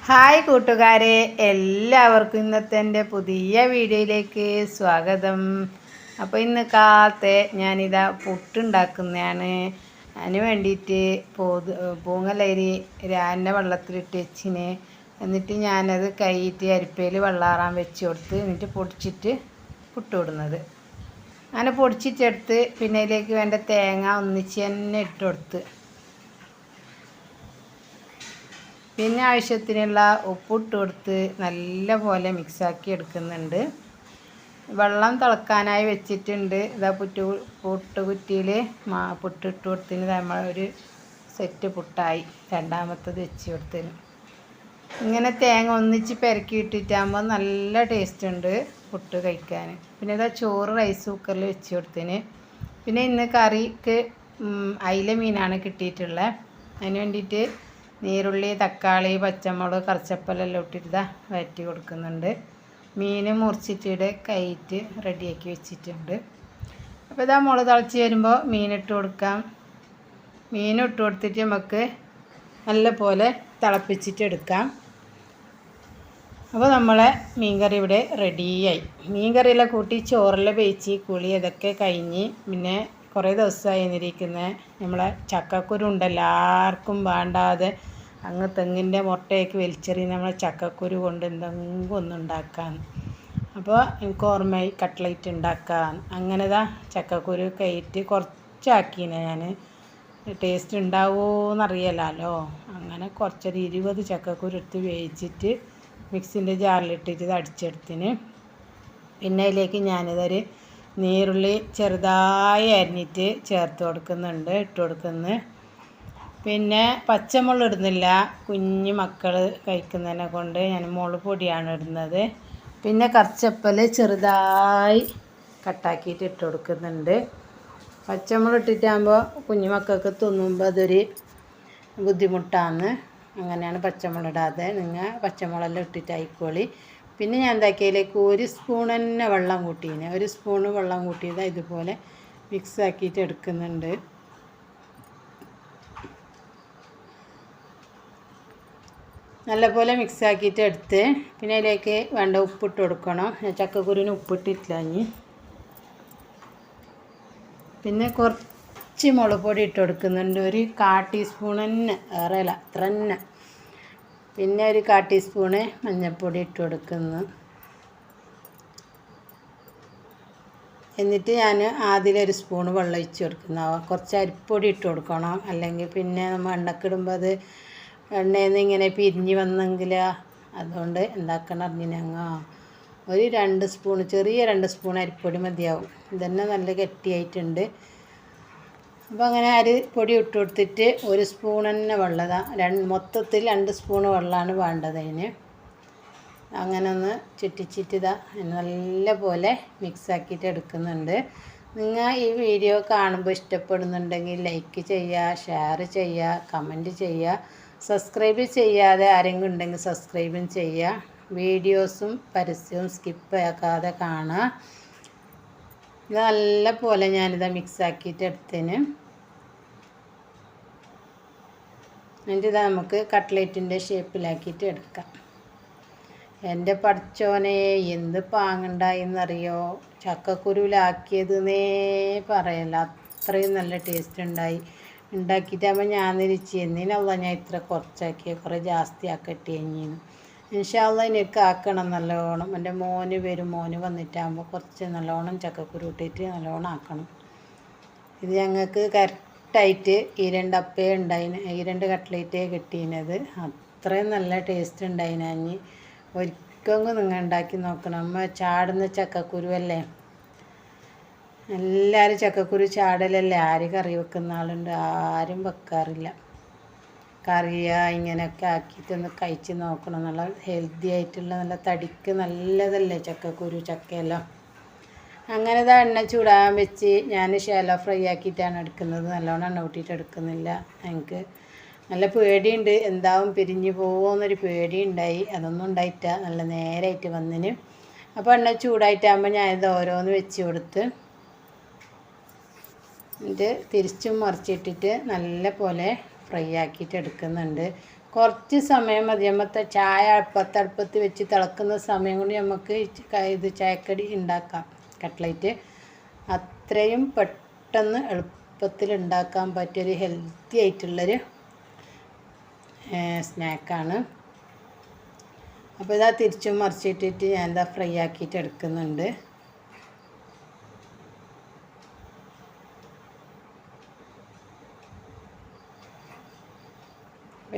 Hi കൂട്ടുകാരെ, എല്ലാവർക്കും ഇന്നത്തെ എൻ്റെ പുതിയ വീഡിയോയിലേക്ക് സ്വാഗതം. അപ്പോൾ ഇന്ന് കാലത്തെ ഞാനിതാ പുട്ടുണ്ടാക്കുന്നതാണ്. അതിന് വേണ്ടിയിട്ട് പൂങ്ങലരി രാവിലെ വെള്ളത്തിലിട്ട് വെച്ചിന്. എന്നിട്ട് ഞാനത് കൈയിട്ട് അരിപ്പയിൽ വെള്ളാറാൻ വെച്ച് കൊടുത്ത് എന്നിട്ട് പൊടിച്ചിട്ട് പുട്ടുവിടുന്നത്. അങ്ങനെ പൊടിച്ചിട്ടെടുത്ത് പിന്നെ അതിലേക്ക് വേണ്ട തേങ്ങ ഒന്നിച്ച് തന്നെ ഇട്ട് കൊടുത്ത്, പിന്നെ ആവശ്യത്തിനുള്ള ഉപ്പിട്ട് കൊടുത്ത് നല്ല പോലെ മിക്സാക്കി എടുക്കുന്നുണ്ട്. വെള്ളം തിളക്കാനായി വെച്ചിട്ടുണ്ട്. ഇതാ പുട്ടുകുറ്റിയിൽ പുട്ടിട്ട് കൊടുത്തിന് നമ്മൾ ഒരു സെറ്റ് പുട്ടായി. രണ്ടാമത്തത് വെച്ച് കൊടുത്തിന്. ഇങ്ങനെ തേങ്ങ ഒന്നിച്ച് പെരക്കി ഇട്ടിട്ടാകുമ്പോൾ നല്ല ടേസ്റ്റ് ഉണ്ട് പുട്ട് കഴിക്കാൻ. പിന്നെ ഇതാ ചോറ് റൈസ് കുക്കറിൽ വെച്ച് കൊടുത്തിന്. പിന്നെ ഇന്ന് കറിക്ക് അയില മീനാണ് കിട്ടിയിട്ടുള്ളത്. അതിന് വേണ്ടിയിട്ട് നീരുള്ളി, തക്കാളി, പച്ചമുളക്, കറിച്ചപ്പലെല്ലാം ഇട്ടിട്ട് വഴറ്റി കൊടുക്കുന്നുണ്ട്. മീൻ മുറിച്ചിട്ട് കൈയിട്ട് റെഡിയാക്കി വെച്ചിട്ടുണ്ട്. അപ്പോൾ ഇതാ മുളക് തിളച്ച് വരുമ്പോൾ മീനിട്ട് കൊടുക്കാം. മീനിട്ട് കൊടുത്തിട്ട് നമുക്ക് നല്ല പോലെ തിളപ്പിച്ചിട്ട് എടുക്കാം. അപ്പോൾ നമ്മളെ മീൻകറി ഇവിടെ റെഡിയായി. മീൻകറിയെല്ലാം കൂട്ടി ചോറെല്ലാം വേവിച്ച് കുളി അതൊക്കെ കഴിഞ്ഞ് പിന്നെ കുറേ ദിവസമായി എന്നിരിക്കുന്നത് നമ്മളെ ചക്കക്കുരു ഉണ്ടല്ലോ, ആർക്കും വേണ്ടാതെ അങ്ങ് തെങ്ങിൻ്റെ മുട്ടയൊക്കെ വലിച്ചെറിയുന്ന നമ്മളെ ചക്കക്കുരു കൊണ്ട് എന്തെങ്കിലും ഒന്നും ഉണ്ടാക്കാൻ. അപ്പോൾ എനിക്ക് ഓർമ്മയായി കട്ട്ലേറ്റ് ഉണ്ടാക്കാൻ. അങ്ങനെതാ ചക്കക്കുരു കയറ്റി കുറച്ചാക്കിനെ ഞാൻ. ടേസ്റ്റ് ഉണ്ടാവുമോ എന്നറിയാലോ. അങ്ങനെ കുറച്ചൊരു 20 ചക്കക്കുരു എടുത്ത് വേവിച്ചിട്ട് മിക്സിൻ്റെ ജാറിലിട്ടിട്ട് ഇത് അടിച്ചെടുത്തിന്. പിന്നെ അതിലേക്ക് ഞാനിതൊരു നീരുള്ളി ചെറുതായി അരിഞ്ഞിട്ട് ചേർത്ത് കൊടുക്കുന്നുണ്ട്, ഇട്ട് കൊടുക്കുന്നു. പിന്നെ പച്ചമുളക് ഇടുന്നില്ല, കുഞ്ഞു മക്കൾ കഴിക്കുന്നതിനെ കൊണ്ട് ഞാൻ മുളക് പൊടിയാണ് ഇടുന്നത്. പിന്നെ കറിച്ചപ്പൽ ചെറുതായി കട്ടാക്കിയിട്ട് ഇട്ട് കൊടുക്കുന്നുണ്ട്. പച്ചമുളക് ഇട്ടിട്ടാകുമ്പോൾ കുഞ്ഞു മക്കൾക്ക് തിന്നുമ്പോൾ അതൊരു ബുദ്ധിമുട്ടാണ്. അങ്ങനെയാണ് പച്ചമുളക് ഇടാതെ. നിങ്ങൾ പച്ചമുളകെല്ലാം ഇട്ടിട്ടായിക്കോളി. പിന്നെ ഞാൻ എന്താക്കിയതിലേക്ക് 1 സ്പൂൺ തന്നെ വെള്ളം കൂട്ടീന്. 1 സ്പൂണ് വെള്ളം കൂട്ടിയത് ഇതുപോലെ മിക്സാക്കിയിട്ട് എടുക്കുന്നുണ്ട്. നല്ലപോലെ മിക്സാക്കിയിട്ട് എടുത്ത് പിന്നെ അതിലേക്ക് വേണ്ട ഉപ്പിട്ട് കൊടുക്കണം. ചക്കക്കുരുവിന് ഉപ്പിട്ടിട്ടില്ല. പിന്നെ കുറച്ച് മുളക് പൊടി ഇട്ട് കൊടുക്കുന്നുണ്ട്. ഒരു 1/4 ടീസ്പൂൺ തന്നെ, വേറെ അല്ല അത്ര തന്നെ. പിന്നെ ഒരു 1/4 ടീസ്പൂണ് മഞ്ഞൾപ്പൊടി ഇട്ട് കൊടുക്കുന്നു. എന്നിട്ട് ഞാൻ ആദ്യം 1 സ്പൂണ് വെള്ളം ഒഴിച്ച് കൊടുക്കുന്ന. കുറച്ച് അരിപ്പൊടി ഇട്ട് കൊടുക്കണം, അല്ലെങ്കിൽ പിന്നെ നമ്മൾ എണ്ണക്കിടുമ്പോൾ അത് എണ്ണയിൽ നിന്ന് ഇങ്ങനെ പിരിഞ്ഞ് വന്നെങ്കിൽ അതുകൊണ്ട് എന്താക്കണം അറിഞ്ഞിനങ്ങ ഒരു 2 സ്പൂൺ, ചെറിയ 2 സ്പൂൺ അരിപ്പൊടി മതിയാവും. ഇതന്നെ നല്ല ഗട്ടിയായിട്ടുണ്ട്. അപ്പോൾ അങ്ങനെ അരിപ്പൊടി ഇട്ട് കൊടുത്തിട്ട് 1 സ്പൂൺ തന്നെ വെള്ളം, മൊത്തത്തിൽ 2 സ്പൂൺ വെള്ളമാണ് വേണ്ടത് അതിന്. അങ്ങനെ ഒന്ന് ചുറ്റിച്ചിട്ട് നല്ല പോലെ മിക്സാക്കിയിട്ട് എടുക്കുന്നുണ്ട്. നിങ്ങൾ ഈ വീഡിയോ കാണുമ്പോൾ ഇഷ്ടപ്പെടുന്നുണ്ടെങ്കിൽ ലൈക്ക് ചെയ്യുക, ഷെയർ ചെയ്യുക, കമൻറ്റ് ചെയ്യുക. സബ്സ്ക്രൈബ് ചെയ്യാതെ ആരെങ്കിലും ഉണ്ടെങ്കിൽ സബ്സ്ക്രൈബും ചെയ്യുക. വീഡിയോസും പരസ്യവും സ്കിപ്പ് ആക്കാതെ കാണുക. ഇത് നല്ല പോലെ ഞാനിത് മിക്സാക്കിയിട്ട് എടുത്തതിന്. എന്നിട്ട് നമുക്ക് കട്ട്ലേറ്റിൻ്റെ ഷേപ്പിലാക്കിയിട്ട് എടുക്കാം. എൻ്റെ പഠിച്ചോനെ എന്ത് പാങ്ങുണ്ടായിന്നറിയോ, ചക്കക്കുരുവിലാക്കിയതെന്നേ പറയല്ല, അത്രയും നല്ല ടേസ്റ്റ് ഉണ്ടായി. ഉണ്ടാക്കിയിട്ടാകുമ്പോൾ ഞാൻ നിരിച്ച് എന്തിനല്ല ഞാൻ ഇത്ര കുറച്ചാക്കിയ, കുറേ ജാസ്തി ആക്കട്ടെ കഴിഞ്ഞിരുന്നു. ഇൻഷാല്ലാ എനിക്ക് ആക്കണം നല്ലോണം. എൻ്റെ മോന് വരും, മോന് വന്നിട്ടാകുമ്പോൾ കുറച്ച് നല്ലോണം ചക്കക്കുരു ഇട്ടിട്ട് നല്ലോണം ആക്കണം. ഇത് ഞങ്ങൾക്ക് കറക്റ്റായിട്ട് ഈ 2 അപ്പേ ഉണ്ടായിന്, ഈ 2 കട്ട്ലേറ്റേ കിട്ടീനത്. അത്രയും നല്ല ടേസ്റ്റ് ഉണ്ടായിന്. അഞ്ഞ് ഒരിക്കലും നിങ്ങൾ ഉണ്ടാക്കി നോക്കണം. നമ്മൾ ചാടുന്ന ചക്കക്കുരു അല്ലേ, എല്ലാവരും ചക്കക്കുരു ചാടലല്ലേ. ആര് കറി വെക്കുന്ന ആളുണ്ട്? ആരും വെക്കാറില്ല. കറിയാ ഇങ്ങനെയൊക്കെ ആക്കിയിട്ടൊന്ന് കഴിച്ച് നോക്കണം. നല്ല ഹെൽത്തി ആയിട്ടുള്ള നല്ല തടിക്ക് നല്ലതല്ലേ ചക്കക്കുരു, ചക്കയെല്ലാം. അങ്ങനെ എണ്ണ ചൂടാൻ വെച്ച് ഞാൻ ഷാലോ ഫ്രൈ ആക്കിയിട്ടാണ് എടുക്കുന്നത്. നല്ലോണം എണ്ണ കൂട്ടിയിട്ട് എടുക്കുന്നില്ല. എനിക്ക് നല്ല പേടിയുണ്ട്, എന്താവും പിരിഞ്ഞ് പോകുമെന്നൊരു പേടി ഉണ്ടായി. അതൊന്നും ഉണ്ടായിട്ട, നല്ല നേരായിട്ട് വന്നിന്. അപ്പോൾ എണ്ണ ചൂടായിട്ടാകുമ്പോൾ ഞാനിത് ഓരോന്ന് വെച്ച് കൊടുത്ത് എന്നിട്ട് തിരിച്ചും മറിച്ചിട്ടിട്ട് നല്ല പോലെ ഫ്രൈ ആക്കിയിട്ട് എടുക്കുന്നുണ്ട്. കുറച്ച് സമയം മതി. നമ്മത്തെ ചായ അടുപ്പത്ത് വെച്ച് തിളക്കുന്ന സമയം കൊണ്ട് നമുക്ക് ഇത് ചായക്കടി ഉണ്ടാക്കാം. കട്ട്ലൈറ്റ് അത്രയും പെട്ടെന്ന് എളുപ്പത്തിൽ ഉണ്ടാക്കാൻ പറ്റിയൊരു ഹെൽത്തി ആയിട്ടുള്ളൊരു സ്നാക്കാണ്. അപ്പോൾ ഇതാ തിരിച്ചും മറിച്ചിട്ടിട്ട് ഞാൻ എന്താ ഫ്രൈ ആക്കിയിട്ട് എടുക്കുന്നുണ്ട്.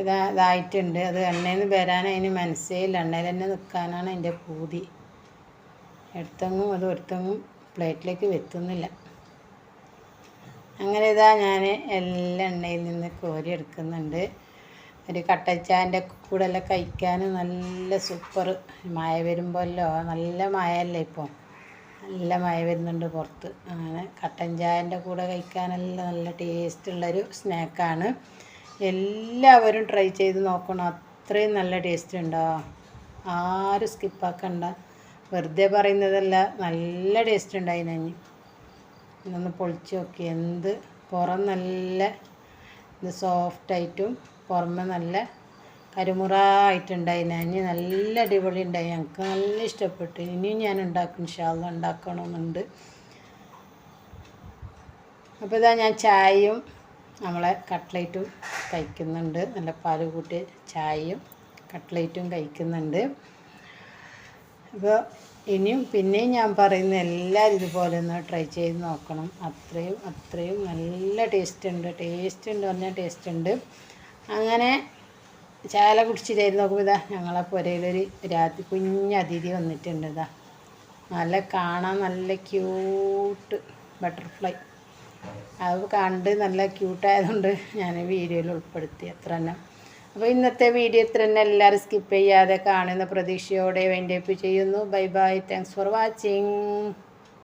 ഇതായിട്ടുണ്ട്. അത് എണ്ണയിൽ നിന്ന് വരാൻ അതിന് മനസ്സേയില്ല, എണ്ണയിൽ തന്നെ നിൽക്കാനാണ് അതിൻ്റെ പൂതി. എടുത്തെങ്ങും അത് ഒരുത്തെങ്ങും പ്ലേറ്റിലേക്ക് വെത്തുന്നില്ല. അങ്ങനെ ഇതാ ഞാൻ എല്ലാ എണ്ണയിൽ നിന്ന് കോരി എടുക്കുന്നുണ്ട്. ഒരു കട്ടച്ചാൻ്റെ കൂടെ എല്ലാം കഴിക്കാൻ നല്ല സൂപ്പർ. മഴ വരുമ്പോഴല്ലോ, നല്ല മഴയല്ലേ ഇപ്പോൾ, നല്ല മഴ വരുന്നുണ്ട് പുറത്ത്. അങ്ങനെ കട്ടൻ ചായൻ്റെ കൂടെ കഴിക്കാനെല്ലാം നല്ല ടേസ്റ്റുള്ളൊരു സ്നാക്കാണ്. എല്ലാവരും ട്രൈ ചെയ്ത് നോക്കണം. അത്രയും നല്ല ടേസ്റ്റ് ഉണ്ടാവും. ആരും സ്കിപ്പാക്കണ്ട. വെറുതെ പറയുന്നതല്ല, നല്ല ടേസ്റ്റ് ഉണ്ടായിന്. ഇതൊന്ന് പൊളിച്ച് നോക്കി. എന്ത് പുറം നല്ല ഇത് സോഫ്റ്റായിട്ടും പുറമെ നല്ല കരുമുറായിട്ടുണ്ടായി. നല്ല അടിപൊളി ഉണ്ടായി. ഞങ്ങൾക്ക് നല്ല ഇഷ്ടപ്പെട്ടു. ഇനിയും ഞാൻ ഉണ്ടാക്കും, ഇൻഷാ അല്ലാഹ് ഉണ്ടാക്കണമെന്നുണ്ട്. അപ്പോൾ ഇതാ ഞാൻ ചായയും നമ്മളെ കട്ട്ലേറ്റും കഴിക്കുന്നുണ്ട്. നല്ല പാൽ കൂട്ടി ചായയും കട്ട്ലേറ്റും കഴിക്കുന്നുണ്ട്. അപ്പോൾ ഇനിയും പിന്നെയും ഞാൻ പറയുന്ന എല്ലാവരും ഇതുപോലെ ഒന്ന് ട്രൈ ചെയ്ത് നോക്കണം. അത്രയും നല്ല ടേസ്റ്റ് ഉണ്ട് പറഞ്ഞാൽ ടേസ്റ്റ് ഉണ്ട്. അങ്ങനെ ചായ കുടിച്ചിട്ടായിരുന്നു. നോക്കുമ്പോൾ ഇതാ ഞങ്ങളെ പുരയിലൊരു കുഞ്ഞ് അതിഥി വന്നിട്ടുണ്ട്. ഇതാ നല്ല കാണാൻ നല്ല ക്യൂട്ട് ബട്ടർഫ്ലൈ. അത് കണ്ട് നല്ല ക്യൂട്ടായതുകൊണ്ട് ഞാൻ വീഡിയോയിൽ ഉൾപ്പെടുത്തി. അത്ര തന്നെ. അപ്പോൾ ഇന്നത്തെ വീഡിയോ ഇത്ര തന്നെ. എല്ലാവരും സ്കിപ്പ് ചെയ്യാതെ കാണുന്ന പ്രതീക്ഷയോടെ വൈൻഡ് അപ്പ് ചെയ്യുന്നു. Bye bye. Thanks for watching.